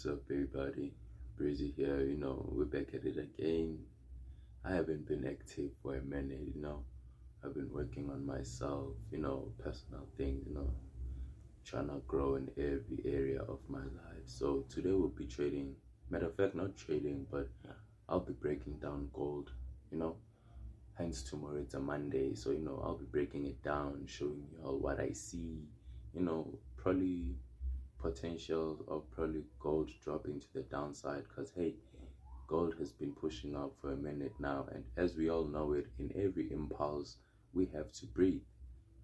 What's up, everybody? Breezy here. We're back at it again. I haven't been active for a minute. I've been working on myself, personal things, trying to grow in every area of my life. So today we'll be trading. Matter of fact, not trading, but I'll be breaking down gold, you know. Hence, tomorrow it's a Monday. So, I'll be breaking it down, showing you all what I see, probably potential of probably gold dropping to the downside because hey, gold has been pushing up for a minute now, and as we all know it, in every impulse we have to breathe.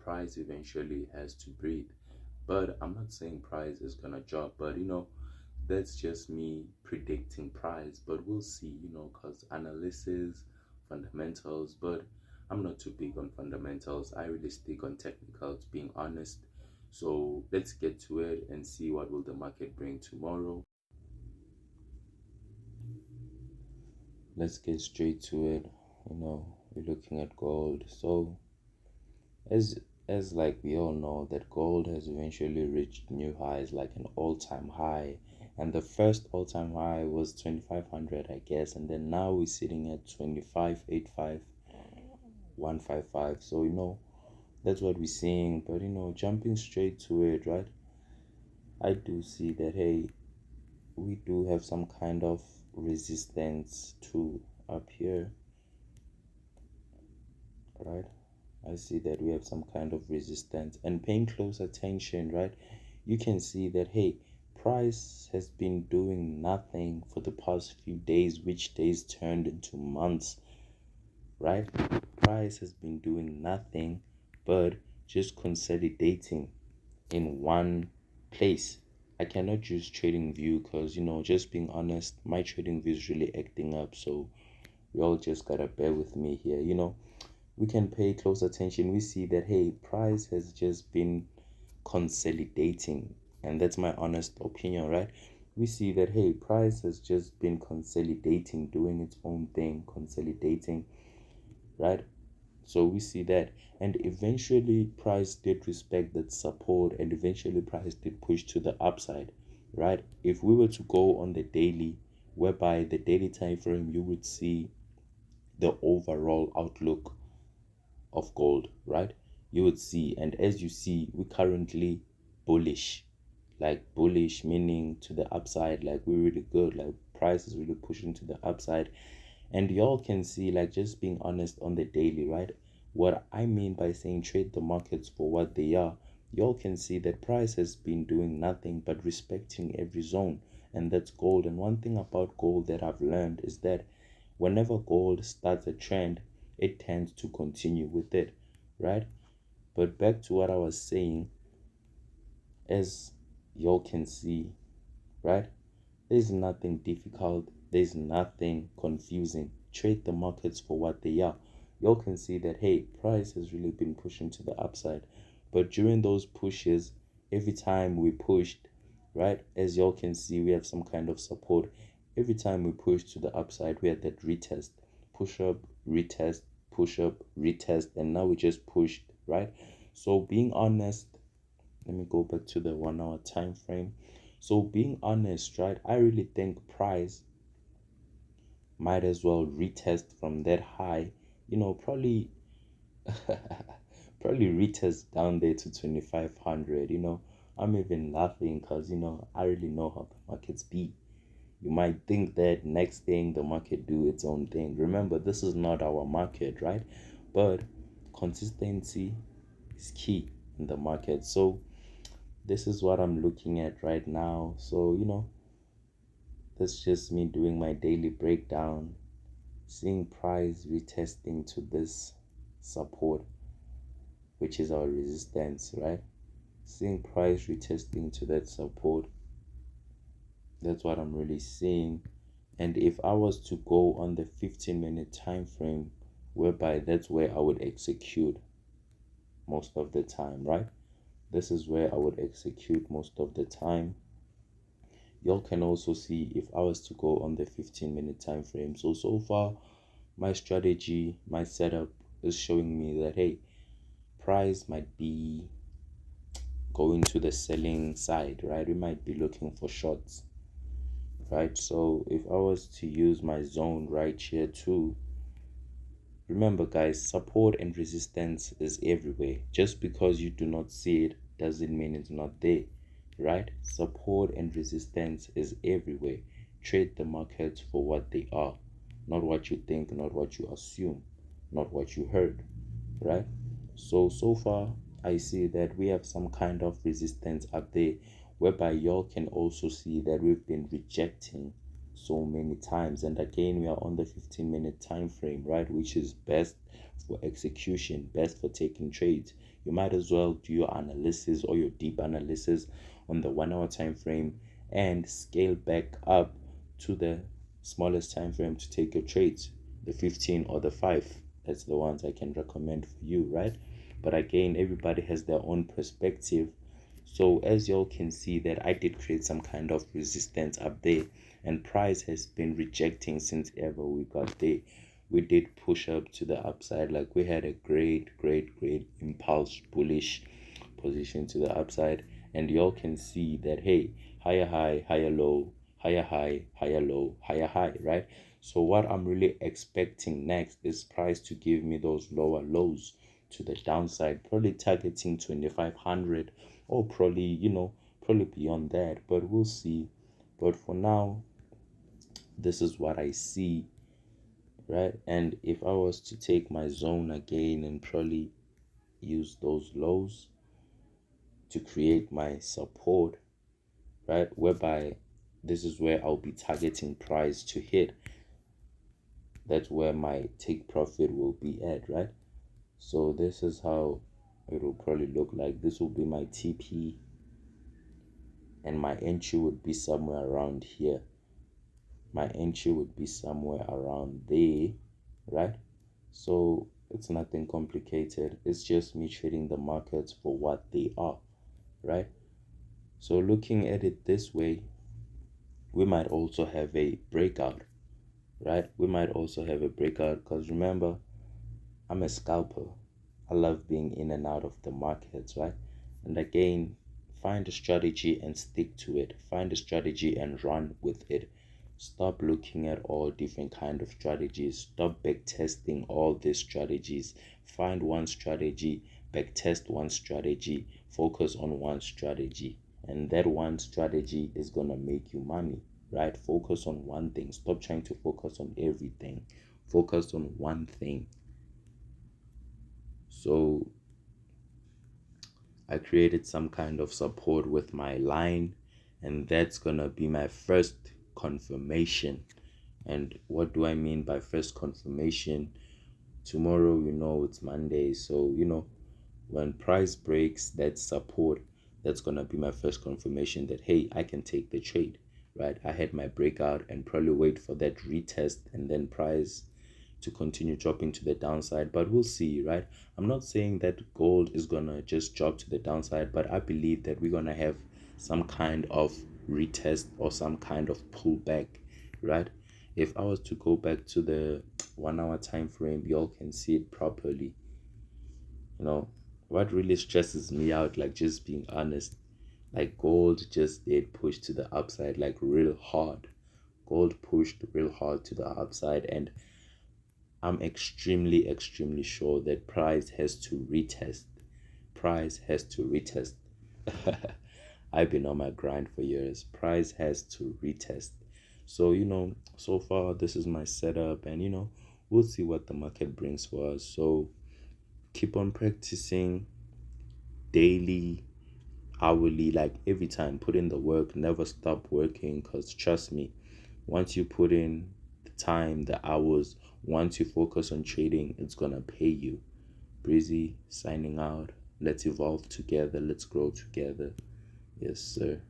Price eventually has to breathe, but I'm not saying price is gonna drop, but that's just me predicting price, but we'll see, because analysis, fundamentals, but I'm not too big on fundamentals. I really stick on technicals, being honest. So let's get to it and see what will the market bring tomorrow. Let's get straight to it. We're looking at gold. So as like we all know that gold has eventually reached new highs, like an all-time high, and the first all-time high was 2500, I guess, and then now we're sitting at 2585,155. So that's what we're seeing, but jumping straight to it, right? I do see that hey, we do have some kind of resistance to up here, right? I see that we have some kind of resistance, and paying close attention, right? You can see that hey, price has been doing nothing for the past few days, which days turned into months, right? Price has been doing nothing but just consolidating in one place. I cannot use trading view because just being honest, my trading view is really acting up, so we all just gotta bear with me here. We can pay close attention. We see that hey, price has just been consolidating, and that's my honest opinion, right? We see that hey, price has just been consolidating, doing its own thing, consolidating, right? So we see that, and eventually price did respect that support, and eventually price did push to the upside, right? If we were to go on the daily, whereby the daily time frame, you would see the overall outlook of gold, right? You would see, and as you see, we currently bullish, like bullish meaning to the upside, like we're really good, like price is really pushing to the upside. And y'all can see, like, just being honest on the daily, right? What I mean by saying trade the markets for what they are, y'all can see that price has been doing nothing but respecting every zone, and that's gold. And one thing about gold that I've learned is that whenever gold starts a trend, it tends to continue with it, right? But back to what I was saying, as y'all can see, right? There's nothing difficult, there's nothing confusing. Trade the markets for what they are. Y'all can see that hey, price has really been pushing to the upside. But during those pushes, every time we pushed, right, as y'all can see, we have some kind of support. Every time we push to the upside, we had that retest, push up, retest, push up, retest, and now we just pushed, right? So being honest, let me go back to the 1 hour time frame. So being honest, right, I really think price might as well retest from that high, probably probably retest down there to 2500. I'm even laughing because I really know how the markets be. You might think that next thing the market do its own thing. Remember, this is not our market, right? But consistency is key in the market. So this is what I'm looking at right now. So that's just me doing my daily breakdown, seeing price retesting to this support, which is our resistance, right? Seeing price retesting to that support, that's what I'm really seeing. And if I was to go on the 15-minute time frame, whereby that's where I would execute most of the time, right? This is where I would execute most of the time. Y'all can also see if I was to go on the 15-minute time frame. So far, my strategy, my setup is showing me that hey, price might be going to the selling side, right? We might be looking for shorts. right? So if I was to use my zone right here too, remember guys, support and resistance is everywhere. Just because you do not see it doesn't mean it's not there, right? Support and resistance is everywhere. Trade the markets for what they are, not what you think, not what you assume, not what you heard, right? So far I see that we have some kind of resistance up there, whereby y'all can also see that we've been rejecting so many times. And again, we are on the 15-minute time frame, right, which is best for execution, best for taking trades. You might as well do your analysis or your deep analysis on the 1 hour time frame and scale back up to the smallest time frame to take your trades, the 15 or the 5. That's the ones I can recommend for you, right? But again, everybody has their own perspective. So as y'all can see that I did create some kind of resistance up there, and price has been rejecting since ever we got there. We did push up to the upside, like we had a great impulse bullish position to the upside, and y'all can see that, hey, higher high, higher low, higher high, higher low, higher high, right? So what I'm really expecting next is price to give me those lower lows to the downside, probably targeting 2500, or probably, probably beyond that, but we'll see. But for now, this is what I see, right? And if I was to take my zone again and probably use those lows to create my support, right, whereby this is where I'll be targeting price to hit, that's where my take profit will be at, right? So this is how it will probably look like. This will be my TP, and my entry would be somewhere around here. My entry would be somewhere around there, right? So it's nothing complicated. It's just me trading the markets for what they are, right? So looking at it this way, we might also have a breakout, right? We might also have a breakout, because remember, I'm a scalper. I love being in and out of the markets, right? And again, find a strategy and stick to it. Find a strategy and run with it. Stop looking at all different kind of strategies. Stop back testing all these strategies. Find one strategy, back test one strategy, focus on one strategy, and that one strategy is gonna make you money, right? Focus on one thing. Stop trying to focus on everything. Focus on one thing. So I created some kind of support with my line, and that's gonna be my first confirmation. And what do I mean by first confirmation? Tomorrow, it's Monday, so when price breaks that support, that's gonna be my first confirmation that, hey, I can take the trade, right? I had my breakout and probably wait for that retest, and then price to continue dropping to the downside. But we'll see, right? I'm not saying that gold is gonna just drop to the downside, but I believe that we're gonna have some kind of retest or some kind of pullback, right? If I was to go back to the 1 hour time frame, y'all can see it properly. What really stresses me out, like, just being honest, like, gold just did push to the upside, like, real hard. Gold pushed real hard to the upside, and I'm extremely sure that price has to retest. Price has to retest. I've been on my grind for years. Price has to retest. So, so far this is my setup, and we'll see what the market brings for us. So keep on practicing daily, hourly, like every time. Put in the work, never stop working, because trust me, once you put in the time, the hours, once you focus on trading, it's gonna pay you. Breezy signing out. Let's evolve together. Let's grow together. Yes, sir.